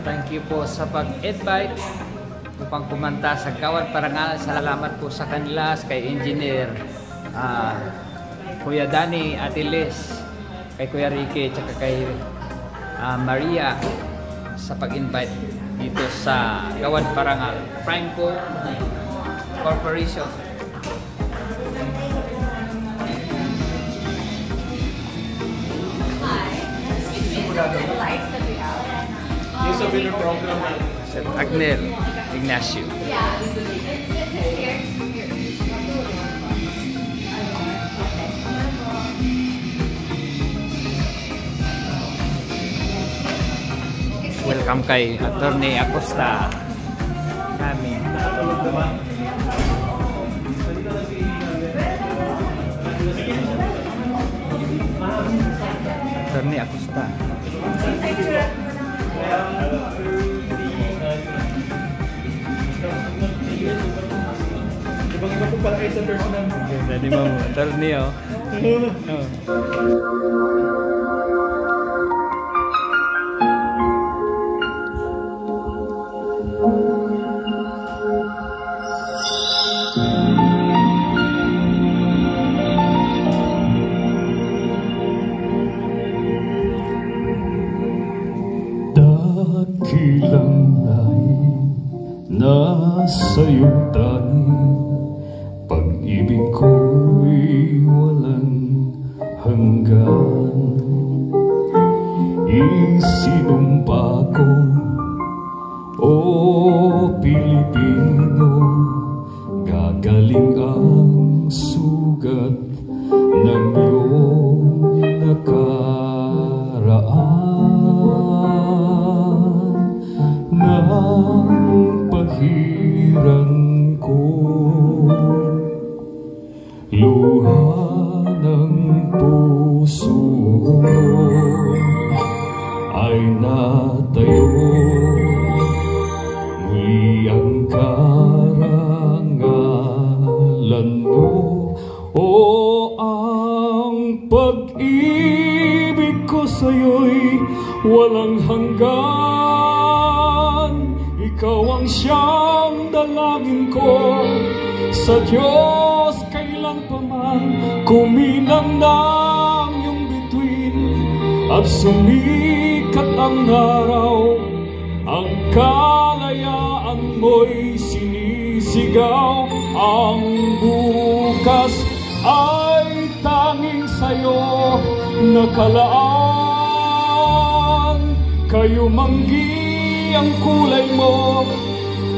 Thank you po sa pag-invite upang kumanta sa Kawan Parangal. Salamat po sa kanila, kay Engineer Kuya Danny, Ate Liz, kay Kuya Ricky, at kay Maria sa pag-invite dito sa Kawan Parangal Franco Corporation. Yung sa winner program na Sir Agner Ignacio. Welcome kay Attorney Acosta. Kami. Attorney Acosta. Ibang-iba po pala kayo sa personal. Jadi mo, attorney oh. Dakilang lahi nasa iyong tahi, pag-ibig ko'y walang hanggan. Isinumpa ko, o Pilipino, gagaling ang sugat ng iyong nakaraan. Nang paghiran ko, luha ng puso mo ay natayo. Muli ang karangalan mo, o ang pag-ibig ko sa'yo'y walang hanggan. Ikaw ang siyang dalangin ko sa Diyos kailanpaman. Kuminang ng iyong bituin at sumikat ang araw. Ang kalayaan mo'y sinisigaw. Ang bukas ay tanging sa'yo nakalaan. Kayo manggi ang kulay mo,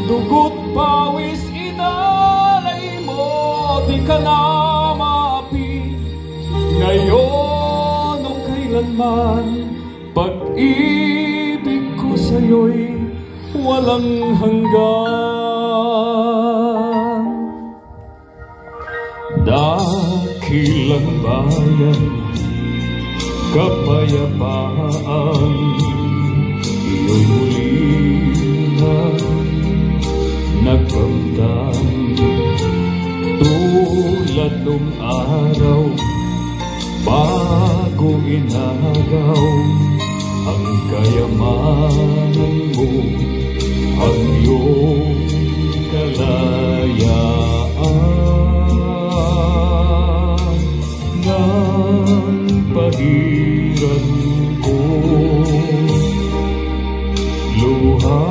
dugot pawis inalay mo, di ka na maapi ngayon o kailanman. Pag-ibig ko sa'yo'y walang hanggan. Dakilang bayan, kapayapaan, iyong muli na nagpamdam. Tulad nung araw, bago inagaw ang kayamanan mo, ang iyong kalayaan. Nang pahiran ko, luha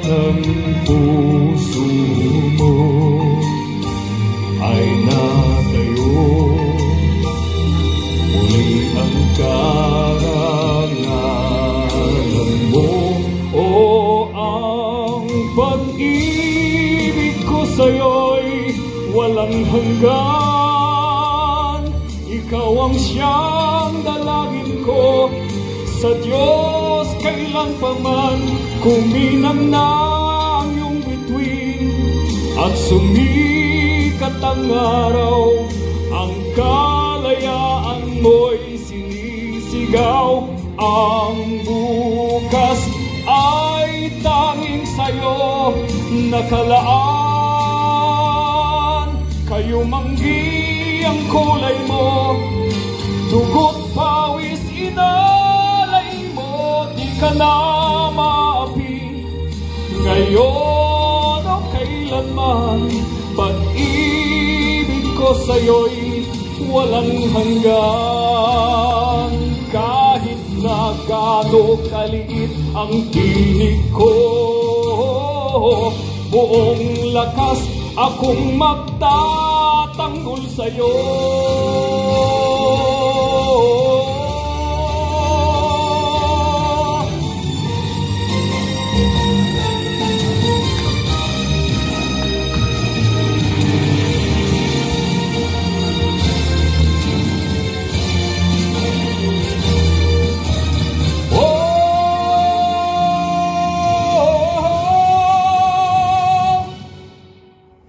ng puso mo ay natayo. Muli ang karangalan mo, o ang pag-ibig ko sa'yo'y walang hanggan. Ikaw ang siyang dalangin ko sa Diyos kailanpaman. Kuminang na ang iyong bituin at sumikat ang araw. Ang kalayaan mo'y sinisigaw. Ang bukas ay tanging sa'yo nakalaan. Kayo manggi ang kulay mo, dugot pawis inalay mo, di ka na maapi Ngayon o kailanman, pag-ibig ko sa'yo'y walang hanggan. Kahit na gaano kaliit ang tinig ko, buong lakas akong magtatanggol sa'yo.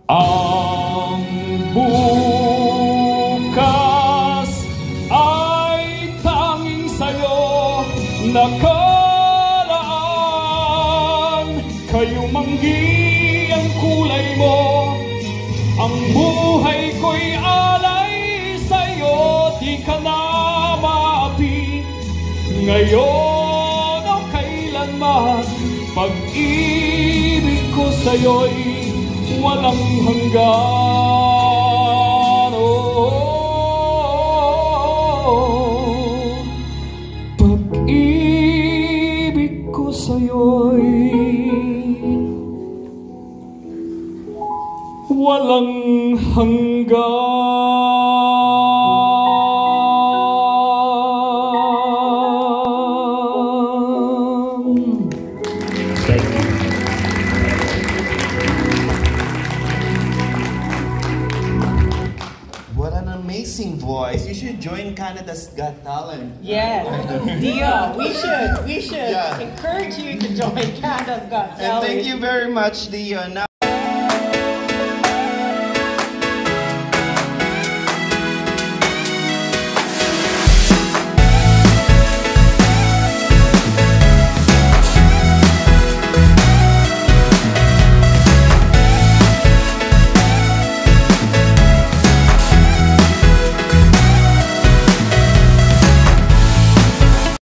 Ang bukas ay tanging sa'yo nakaraan. Kayumanggi ang kulay mo, ang buhay ko'y alay sa'yo. Di ka na maapi ngayon o kailanman, pag-ibig ko sa'yo'y walang hanggan. Pag-ibig ko sa'yo'y walang hanggan. Thank you. What an amazing voice. You should join Canada's Got Talent. Yes, Dia, we should Yeah. encourage you to join Canada's Got And Talent. thank you very much, Dion.